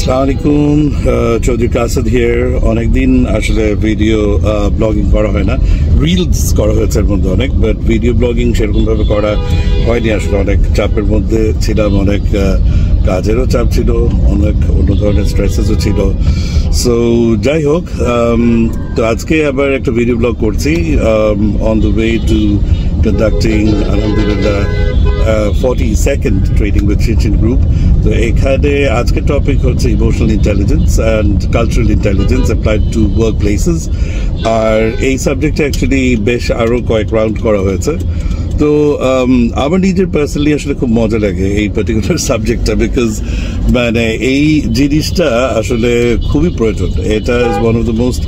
Assalamualaikum, Chaudhry Kasad here. অনেক দিন আসলে ভিডিও ব্লগিং করা হয় না, রিলস করা হয়েছে এর মধ্যে অনেক, বাট ভিডিও ব্লগিং সেরকম ভাবে করা হয়নি। আসলে অনেক চাপের মধ্যে ছিলাম, অনেক কাজেরও চাপ ছিল, অনেক অন্য ধরনের স্ট্রেসেসও ছিল। সো যাই হোক, তো আজকে আবার একটা ভিডিও ব্লগ করছি on the way to conducting আলহামদুলিল্লাহ 42nd ট্রেনিং উইথ চিনচিন গ্রুপ। তো এখানে আজকের টপিক হচ্ছে emotional intelligence and cultural intelligence applied to work places. আর এই সাবজেক্টটা অ্যাকচুয়ালি বেশ আরও কয়েক রাউন্ড করা হয়েছে। তো আমার নিজের পার্সোনালি আসলে খুব মজা লাগে এই পার্টিকুলার সাবজেক্টটা, বিকজ মানে এই জিনিসটা আসলে খুবই প্রয়োজন। এটা is one of the most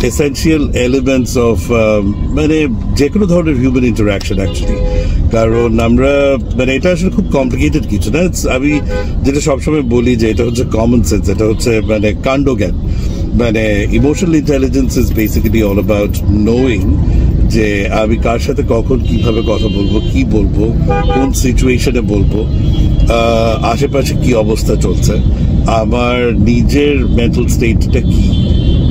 essential elements of মানে যে কোনো ধরনের হিউম্যান ইন্টারাকশন অ্যাকচুয়ালি। কারণ আমরা মানে এটা আসলে খুব কমপ্লিকেটেড কিছু না। আমি যেটা সবসময় বলি যে এটা হচ্ছে কমন সেন্স, এটা হচ্ছে মানে কাণ্ডজ্ঞান। মানে emotional intelligence is basically all about knowing যে আমি কার সাথে কখন কিভাবে কথা বলবো, কি বলবো, কোন সিচুয়েশনে বলবো, আশেপাশে কি অবস্থা চলছে, আমার নিজের মেন্টাল স্টেটটা কি,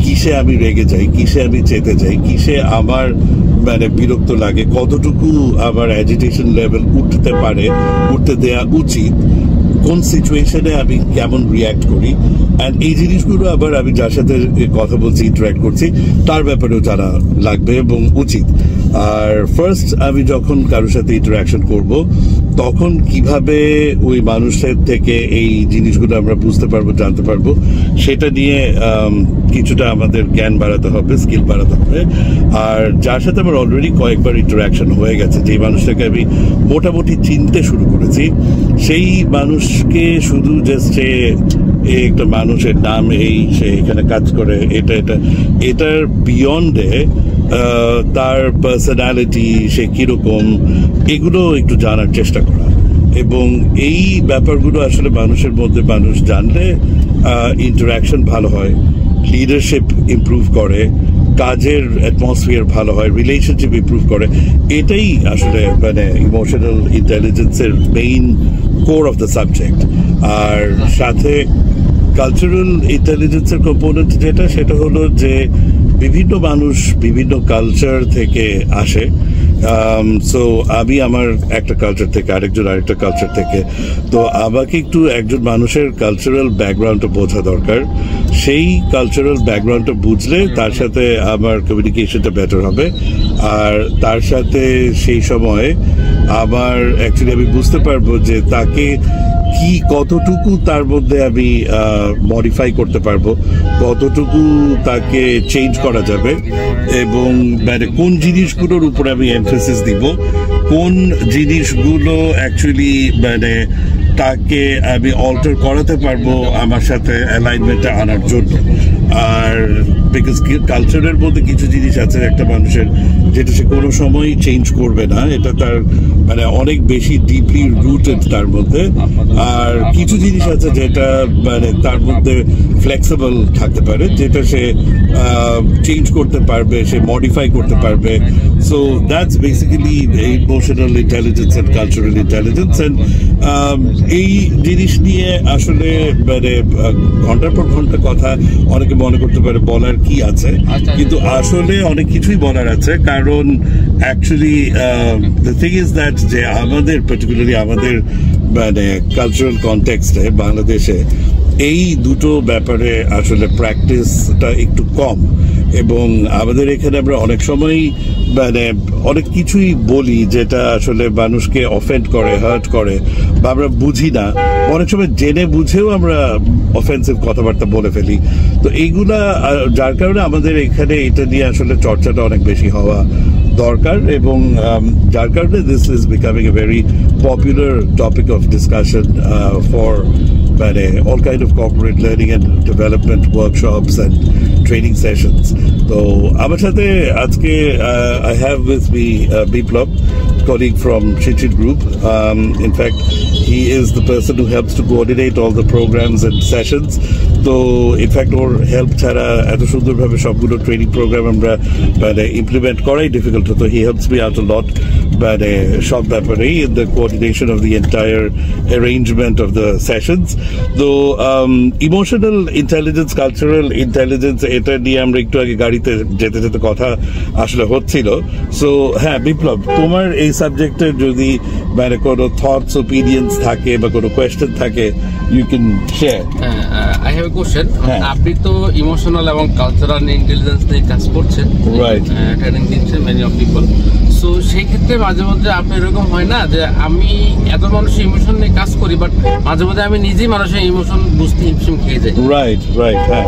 কিসে আমি রেগে যাই, কিসে আমি চেতে যাই, কিসে আমার মানে বিরক্ত লাগে, কতটুকু আমার অ্যাজিটেশন লেভেল উঠতে দেওয়া উচিত, কোন সিচুয়েশনে আমি কেমন রিয়াক্ট করি। অ্যান্ড এই জিনিসগুলো আবার আমি যার সাথে কথা বলছি, ইন্টারাক্ট করছি, তার ব্যাপারেও জানা লাগবে এবং উচিত। আর ফার্স্ট আমি যখন কারোর সাথে ইন্টারাকশন করব, তখন কিভাবে ওই মানুষের থেকে এই জিনিসগুলো আমরা বুঝতে পারবো, জানতে পারবো, সেটা নিয়ে কিছুটা আমাদের জ্ঞান বাড়াতে হবে, স্কিল বাড়াতে হবে। আর যার সাথে আমার অলরেডি কয়েকবার ইন্টারাকশন হয়ে গেছে, যেই মানুষটাকে আমি মোটামুটি চিনতে শুরু করেছি, সেই মানুষকে শুধু জাস্ট একটা মানুষের নাম, এই সে এখানে কাজ করে, এটার বিয়ন্ডে তার পার্সোনালিটি, সে কিরকম, এগুলো একটু জানার চেষ্টা করা। এবং এই ব্যাপারগুলো আসলে মানুষের মধ্যে মানুষ জানলে ইন্টারাকশন ভালো হয়, লিডারশিপ ইমপ্রুভ করে, কাজের অ্যাটমসফিয়ার ভালো হয়, রিলেশনশিপ ইমপ্রুভ করে। এটাই আসলে মানে ইমোশনাল ইন্টেলিজেন্সের main core of the subject. আর সাথে কালচারাল ইন্টেলিজেন্সের কম্পোনেন্ট যেটা, সেটা হলো যে বিভিন্ন মানুষ বিভিন্ন কালচার থেকে আসে। সো আমি আমার একটা কালচার থেকে, আরেকজন আরেকটা কালচার থেকে। তো আমাকে একটু একজন মানুষের কালচারাল ব্যাকগ্রাউন্ডটা বোঝা দরকার। সেই কালচারাল ব্যাকগ্রাউন্ডটা বুঝলে তার সাথে আমার কমিউনিকেশনটা বেটার হবে। আর তার সাথে সেই সময় আমার অ্যাকচুয়ালি আমি বুঝতে পারবো যে তাকে কি, কতটুকু তার মধ্যে আমি মডিফাই করতে পারবো, কতটুকু তাকে চেঞ্জ করা যাবে, এবং মানে কোন জিনিসগুলোর উপর আমি এমফেসিস দিব, কোন জিনিসগুলো অ্যাকচুয়ালি মানে তাকে আমি অল্টার করাতে পারবো আমার সাথে অ্যালাইনমেন্টটা আনার জন্য। আর বিকজ কালচারের মধ্যে কিছু জিনিস আছে একটা মানুষের, যেটা সে কোনো সময়ই চেঞ্জ করবে না, এটা তার মানে অনেক বেশি ডিপলি রুটেড তার মধ্যে। আর কিছু জিনিস আছে যেটা মানে তার মধ্যে ফ্লেক্সিবল থাকতে পারে, যেটা সে চেঞ্জ করতে পারবে, সে মডিফাই করতে পারবে। So that's basically emotional intelligence and cultural intelligence. And এই জিনিস নিয়ে আসলে মানে ঘন্টার পর ঘন্টা কথা অনেকে মনে করতে পারে বলার কি আছে, কিন্তু আসলে অনেক কিছুই বলার আছে। কারণ actually the thing is that যে আমাদের পার্টিকুলারলি আমাদের মানে কালচারাল কনটেক্সটে বাংলাদেশে এই দুটো ব্যাপারে আসলে প্র্যাকটিসটা একটু কম। এবং আমাদের এখানে আমরা অনেক সময়ই মানে অনেক কিছুই বলি যেটা আসলে মানুষকে অফেন্ড করে, হার্ট করে, বা আমরা বুঝি না, অনেক সময় জেনে বুঝেও আমরা অফেন্সিভ কথাবার্তা বলে ফেলি। তো এইগুলা যার কারণে আমাদের এখানে এটা নিয়ে আসলে চর্চাটা অনেক বেশি হওয়া দরকার। এবং যার কারণে this is becoming a very popular topic of discussion for মানে all kind of corporate learning and development workshops and training sessions. So আমার সাথে আজকে I have with me Biplab, colleague from Chinchin Group. In fact, he is the person who helps to coordinate all the programs and sessions. So in fact, or help ছাড়া এত সুন্দরভাবে সবগুলো training programme আমরা মানে implement করাই difficult হতো। He helps me out a lot. মানে সব ব্যাপারেই the coordination of the entire arrangement of the sessions. তো ইমোশনাল ইন্টেলিজেন্স, কালচারাল ইন্টেলিজেন্স, এটা নিয়ে আমরা একটু আগে গাড়িতে যেতে যেতে কথা আসলে হচ্ছিল। সো হ্যাঁ বিপ্লব, তোমার এই সাবজেক্টে যদি মানে কোনো থটস ওপিনিয়ন্স থাকে বা কোনো কোয়েশ্চেন থাকে, you can share. I have a question. আপনি তো ইমোশনাল এবং কালচারাল ইন্টেলিজেন্স নিয়ে কাজ করছেন, রাইট, ট্রেনিং দিচ্ছেন মেনি অফ পিপল। সো সেই ক্ষেত্রে মাঝে মধ্যে আপনি এরকম হয় না যে আমি এত মানুষের ইমোশন নিয়ে কাজ করি, বাট মাঝে মধ্যে আমি নিজেই মানুষের ইমোশন বুঝতে হিমশিম খেয়ে যাই। রাইট রাইট, হ্যাঁ।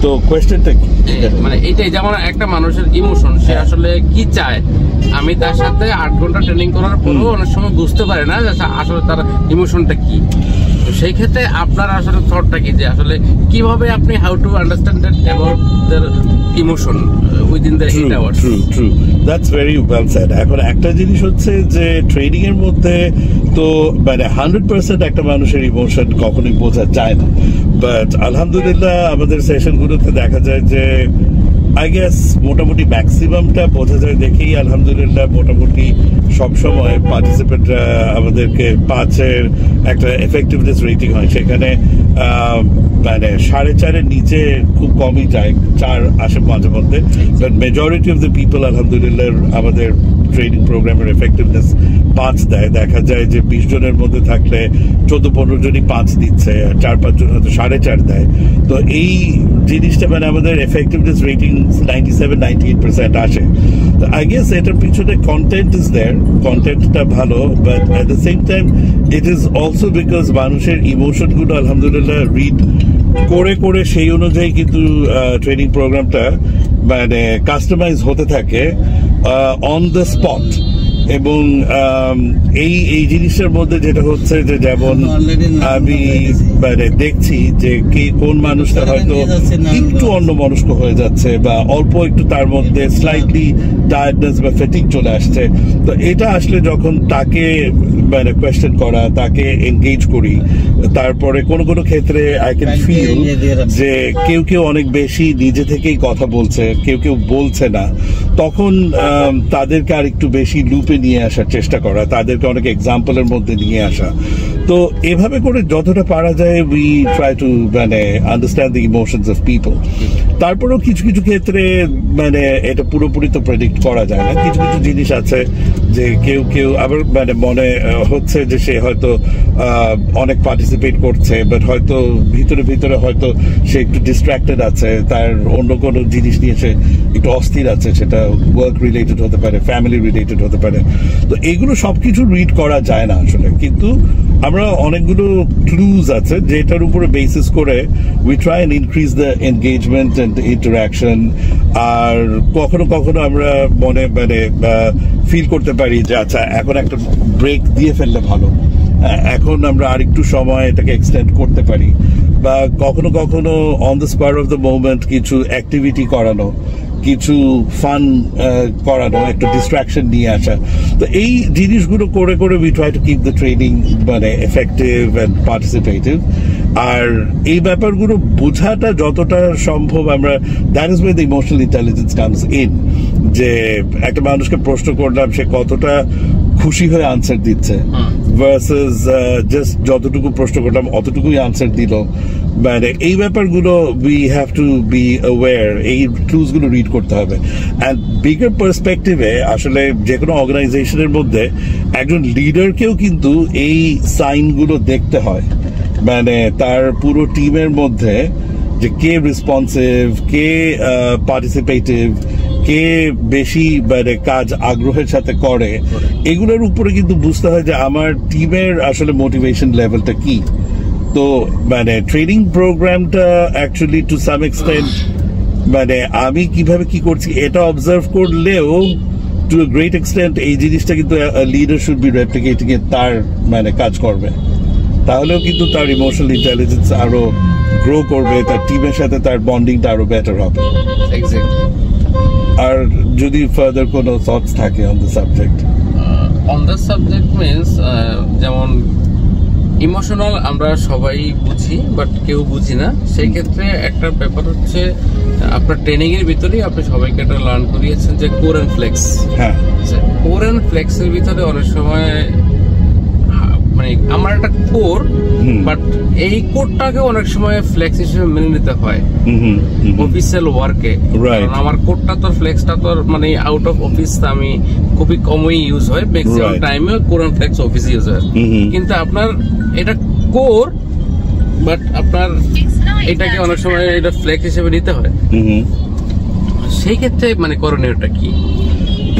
তো কোয়েশ্চেনটা কি? মানে এইটাই, যেমন একটা মানুষের ইমোশন, সে আসলে কি চায়, আমি তার সাথে 8 ঘন্টা ট্রেনিং করার পরেও অনেক সময় বুঝতে পারে না যে আসলে তার ইমোশনটা কি। তো সেই ক্ষেত্রে আপনার আসলে থটটা কি, যে আসলে কিভাবে আপনি how to understand that about their emotion within the 8 hours? True true, that's very well said. এখন একটা জিনিস হচ্ছে যে ট্রেনিং এর মধ্যে তো মানে 100% একটা মানুষের ইমোশন কখনোই বোঝা যায় না, বাট আলহামদুলিল্লাহ আমাদের সেশনগুলোতে দেখা যায় যে আই গেস মোটামুটি ম্যাক্সিমামটা বোঝা যায় দেখেই আলহামদুলিল্লাহ মোটামুটি সবসময় পার্টিসিপেন্টরা আমাদেরকে 5-এর একটা এফেক্টিভনেস রেটিং হয়, সেখানে মানে 4.5-এর নিচে খুব কমই যায়, 4 আসে মাঝে মধ্যে, but majority of the people আলহামদুলিল্লাহ আমাদের ট্রেনিং প্রোগ্রামের এফেক্টিভনেস 5 দেয়। দেখা যায় যে 20 জনের মধ্যে থাকলে 14-15 জনই 5 দিচ্ছে, আর 4-5 জন হয়তো 4.5 দেয়। তো এই জিনিসটা মানে আমাদের এফেক্টিভনেস রেটিং 97-98% আসে। তো আই গেস এটার পিছনে কন্টেন্ট ইজ দেয়ার, কন্টেন্টটা ভালো, but at the same time it is also because মানুষের ইমোশনগুলো আলহামদুলিল্লাহ রিড করে করে সেই অনুযায়ী কিন্তু ট্রেনিং প্রোগ্রামটা মানে কাস্টমাইজ হতে থাকে অন দ্য স্পট। এবং এই জিনিসটার মধ্যে যেটা হচ্ছে যে যেমন আমি মানে দেখছি যে কোন মানুষটা হয়তো একটু অন্যমনস্ক হয়ে যাচ্ছে বা অল্প একটু তার মধ্যে স্লাইটলি টায়ার্ডনেস বা ফেটিক চলে আসছে, তো এটা আসলে যখন তাকে মানে কোয়েশ্চেন করা, তাকে এনগেজ করি, তারপরে কোনো কোনো ক্ষেত্রে আই ক্যান ফিল যে কেউ অনেক বেশি নিজে থেকেই কথা বলছে, কেউ বলছে না, তখন তাদেরকে আর একটু বেশি লুপে নিয়ে আসার চেষ্টা করা, তাদেরকে অনেক এক্সাম্পলের মধ্যে নিয়ে আসা। তো এভাবে করে যতটা পারা যায় উই ট্রাই টু মানে understand the emotions of people. তারপরেও কিছু কিছু ক্ষেত্রে মানে এটা পুরোপুরি তো প্রেডিক্ট করা যায় না, কিছু কিছু জিনিস আছে যে কেউ আবার মানে মনে হচ্ছে যে সে হয়তো অনেক পার্টিসিপেট করছে, বাট হয়তো ভিতরে হয়তো সে একটু ডিস্ট্রাক্টেড আছে, তার অন্য কোনো জিনিস নিয়ে সে একটু অস্থির আছে, সেটা ওয়ার্ক রিলেটেড হতে পারে, ফ্যামিলি রিলেটেড হতে পারে। তো এইগুলো সবকিছু রিড করা যায় না আসলে, কিন্তু আমরা অনেকগুলো ক্লুজ আছে যেটার উপরে বেসিস করে we try and increase the engagement and interaction. আর কখনো কখনো আমরা মনে মানে ফিল করতে পারি যে আচ্ছা এখন একটা ব্রেক দিয়ে ফেললে ভালো, এখন আমরা আরেকটু সময় এটাকে এক্সটেন্ড করতে পারি, বা কখনো কখনো on the spot of the moment কিছু অ্যাক্টিভিটি করানো, কিছু ফান করানো, একটু ডিস্ট্রাকশন নিয়ে আসা। তো এই জিনিসগুলো করে করে we try to keep the training মানে এফেক্টিভ অ্যান্ড পার্টিসিপেটিভ। আর এই ব্যাপারগুলো বোঝাটা যতটা সম্ভব আমরা, that is way the emotional intelligence comes in, যে একটা মানুষকে প্রশ্ন করলাম সে কতটা খুশি হয়ে আনসার দিচ্ছে ভার্সেস জাস্ট যতটুকু প্রশ্ন করলাম অতটুকুই আনসার দিল। মানে এই ব্যাপারগুলো we have to be aware, এই টুলস গুলো রিড করতে হবে। অ্যান্ড বিগার পার্সপেক্টিভে আসলে যে কোনো অর্গানাইজেশনের মধ্যে একজন লিডারকেও কিন্তু এই সাইনগুলো দেখতে হয়, মানে তার পুরো টিমের মধ্যে যে কে রেসপন্সিভ, কে পার্টিসিপেটিভ, কে বেশি মানে কাজ আগ্রহের সাথে করে, এগুলোর উপরে কিন্তু বুঝতে হয় যে আমার টিমের আসলে মোটিভেশন লেভেলটা কি। তো মানে ট্রেনিং প্রোগ্রামটা অ্যাকচুয়ালি টু সাম এক্সটেন্ট মানে আমি কিভাবে কি করছি এটা অবজার্ভ করলেও টু আ গ্রেট এক্সটেন্ট এই জিনিসটা কিন্তু লিডার শুড বি রেপ্লিকেটিং এ তার মানে কাজ করবে, তাহলেও কিন্তু তার ইমোশনাল ইন্টেলিজেন্স আরো গ্রো করবে, তার টিমের সাথে তার বন্ডিংটা আরো বেটার হবে। আর যদি ফার্দার কোনো থটস থাকে on the subject? On the subject means যেমন ইমোশনাল আমরা সবাই বুঝি, বাট কেউ বুঝি না। সেই ক্ষেত্রে একটা ব্যাপার হচ্ছে, আপনার ট্রেনিং এর ভিতরেই আপনি সবাইকে একটা লার্ন করিয়েছেন যে কোর এন্ড ফ্লেক্স। হ্যাঁ, কোর এন্ড ফ্লেক্স এর ভিতরে অনেক সময় মানে আমার একটা কোর, বাট এই কোরটাকে অনেক সময় ফ্লেক্স হিসেবে মেনে নিতে হয় অফিসিয়াল ওয়ার্কে। আমার কোরটা তো ফ্লেক্সটা তো মানে আউট অফ অফিস আমি খুবই কমই ইউজ হয়, ম্যাক্সিমাম টাইমে কোর এন্ড ফ্লেক্স অফিসে ইউজ হয়। কিন্তু আপনার এটা কোর, বাট আপনার এটাকে অনেক সময় এটা ফ্লেক্স হিসেবে নিতে হয়। সেই ক্ষেত্রে মানে করণীয়টা কি?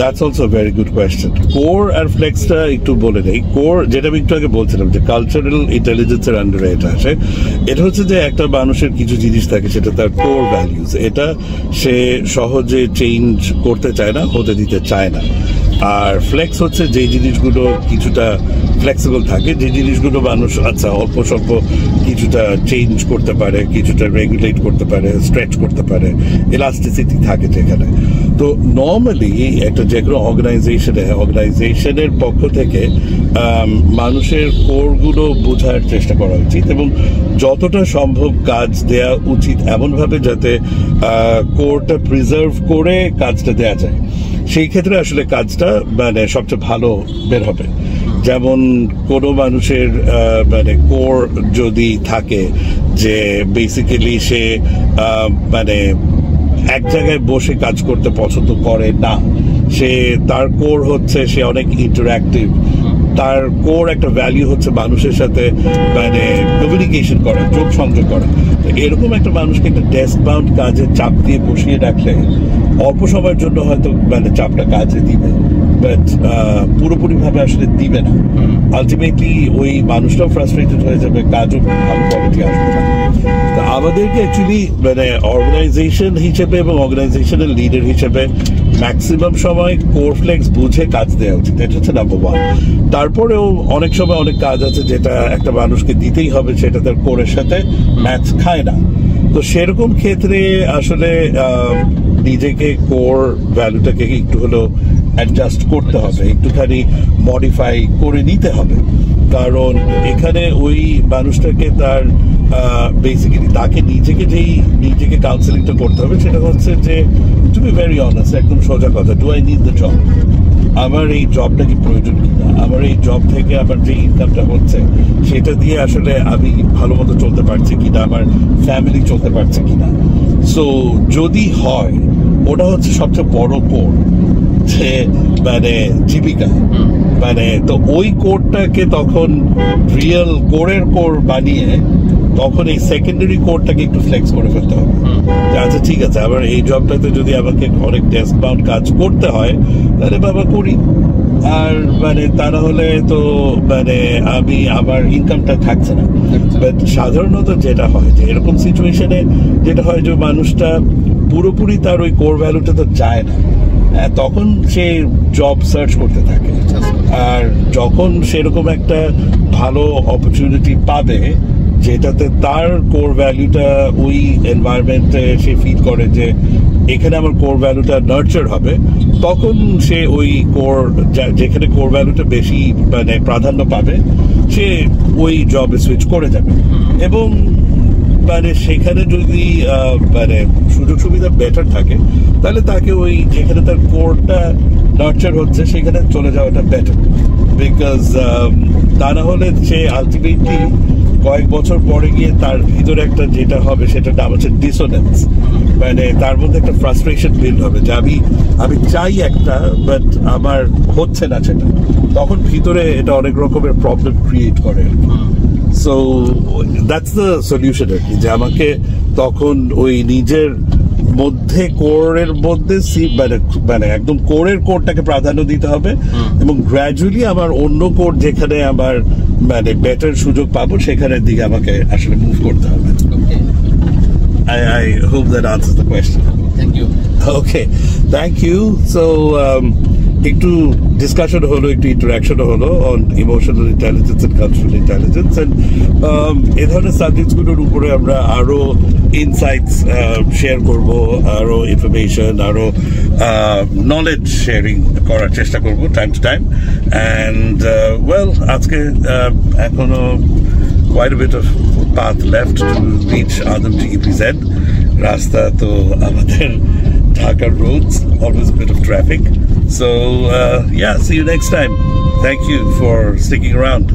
That's also a very good question. Core আর ফ্লেক্সটা একটু বলে নেই। কোর যেটা আমি একটু আগে বলছিলাম যে কালচারাল ইন্টেলিজেন্সের আন্ডারে এটা আসে। এটা হচ্ছে যে একটা মানুষের কিছু জিনিস থাকে, সেটা তার কোর ভ্যালিউজ। এটা সে সহজে চেঞ্জ করতে চায় না, হতে দিতে চায় না। আর ফ্লেক্স হচ্ছে যে জিনিসগুলো কিছুটা ফ্লেক্সিবল থাকে, যে জিনিসগুলো মানুষ আচ্ছা অল্প স্বল্প কিছুটা চেঞ্জ করতে পারে, কিছুটা রেগুলেট করতে পারে, স্ট্রেচ করতে পারে, এলাস্টিসিটি থাকে যেখানে। তো নর্মালি একটা যে কোনো অর্গানাইজেশনের পক্ষ থেকে মানুষের কোরগুলো বোঝার চেষ্টা করা উচিত এবং যতটা সম্ভব কাজ দেয়া উচিত এমনভাবে যাতে কোরটা প্রিজার্ভ করে কাজটা দেয়া যায়। সেই ক্ষেত্রে আসলে কাজটা মানে সবচেয়ে ভালো বের হবে। যেমন কোনো মানুষের মানে কোর যদি থাকে যে বেসিক্যালি সে মানে এক জায়গায় বসে কাজ করতে পছন্দ করে না, সে তার কোর হচ্ছে সে অনেক ইন্টারঅ্যাক্টিভ, তার কোর একটা ভ্যালু হচ্ছে মানুষের সাথে মানে কমিউনিকেশন করা, যোগ সংযোগ করা। এরকম একটা মানুষকে একটা ডেস্ক বাউন্ড কাজে চাপ দিয়ে বসিয়ে রাখলে অল্প সময়ের জন্য হয়তো মানে চাপটা কাজে দিবে, বাট পুরোপুরি ভাবে আসলে দিবে না। আলটিমেটলি ওই মানুষটাও ফ্রাস্ট্রেটেড হয়ে যাবে, কাজও ভালো কোয়ালিটি আসবে না। তো আমাদেরকে অ্যাকচুয়ালি মানে অর্গানাইজেশন হিসেবে এবং অর্গানাইজেশনের লিডার হিসেবে ম্যাক্সিমাম সময় কোর ফ্লেক্স বুঝে কাজ দেওয়া উচিত। এটা হচ্ছে নাম্বার ওয়ান। তারপরেও অনেক সময় অনেক কাজ আছে যেটা একটা মানুষকে দিতেই হবে, সেটা তার কোরের সাথে ম্যাচ খায় না। তো সেরকম ক্ষেত্রে আসলে নিজেকে কোর ভ্যালুটাকে একটু হলেও অ্যাডজাস্ট করতে হবে, একটুখানি মডিফাই করে নিতে হবে। কারণ এখানে ওই মানুষটাকে তার বেসিক্যালি তাকে নিজেকে কাউন্সেলিংটা করতে হবে। সেটা হচ্ছে যে টু বি ভেরি অনেস্ট, একদম সোজা কথা, do I need the job? আমার এই জবটা কি প্রয়োজন কিনা? আমার এই জব থেকে আমার যে ইনকামটা হচ্ছে সেটা দিয়ে আসলে আমি ভালো মতো চলতে পারছি কিনা, আমার ফ্যামিলি চলতে পারছে কিনা। সো যদি হয়, ওটা হচ্ছে সবচেয়ে বড় কোর, যে মানে জীবিকা। মানে তো ওই কোরটাকে তখন রিয়েল কোর বানিয়ে তখন এই সেকেন্ডারি কোরটাকে একটু ফ্লেক্স করে ফেলতে হবে। আচ্ছা ঠিক আছে, আবার এই জবটাতে যদি আমাকে অনেক ডেস্ক বাউন্ড কাজ করতে হয় তাহলে বাবা করি, আর মানে তা না হলে তো মানে আমি আমার ইনকামটা থাকছে না। বাট সাধারণত যেটা হয় যে এরকম সিচুয়েশনে যেটা হয় যে মানুষটা পুরোপুরি তার ওই কোর ভ্যালুটা তো যায় না, তখন সে জব সার্চ করতে থাকে। আর যখন সেরকম একটা ভালো অপরচুনিটি পাবে যেটাতে তার কোর ভ্যালুটা ওই এনভায়রনমেন্টে সে ফিল করে যে এখানে আমার কোর ভ্যালুটা নার্চার হবে, তখন সে ওই কোর যেখানে কোর ভ্যালুটা বেশি মানে প্রাধান্য পাবে সে ওই জবে সুইচ করে যাবে। এবং মানে সেখানে যদি মানে সুযোগ সুবিধা বেটার থাকে তাহলে তাকে ওই যেখানে তার কোরটা নার্চার হচ্ছে সেখানে চলে যাওয়াটা বেটার। বিকজ তা না হলে সে আলটিমেটলি কয়েক বছর পরে গিয়ে তার ভিতরে একটা যেটা হবে সেটা নাম হচ্ছে ডিসোনেন্স। মানে তার মধ্যে একটা ফ্রাস্ট্রেশন বিল্ড হবে যে আমি চাই একটা, বাট আমার হচ্ছে না সেটা। তখন ভিতরে এটা অনেক রকমের প্রবলেম ক্রিয়েট করে। সো দ্যাটস দ্য সলিউশন আর কি, যে আমাকে তখন ওই নিজের মধ্যে কোরের মধ্যে মানে একদম কোরটাকে প্রাধান্য দিতে হবে এবং গ্র্যাজুয়ালি আমার অন্য কোর যেখানে আমার মানে বেটার সুযোগ পাবো সেখানের দিকে আমাকে আসলে মুভ করতে হবে। I hope that answers the question. Thank you. Okay, thank you. So একটু ডিসকাশন হলো, একটু ইন্টারাকশন হলো on emotional intelligence and cultural intelligence, and এ ধরনের সাবজেক্টসগুলোর উপরে আমরা আরো ইনসাইটস শেয়ার করব, আরো ইনফরমেশন, আরো নলেজ শেয়ারিং করার চেষ্টা করব time to time. And well, আজকে এখনো quite a bit of path left to reach Adam to EPZ. Rasta to amader Dhaka roads, always a bit of traffic. So yeah, see you next time. Thank you for sticking around.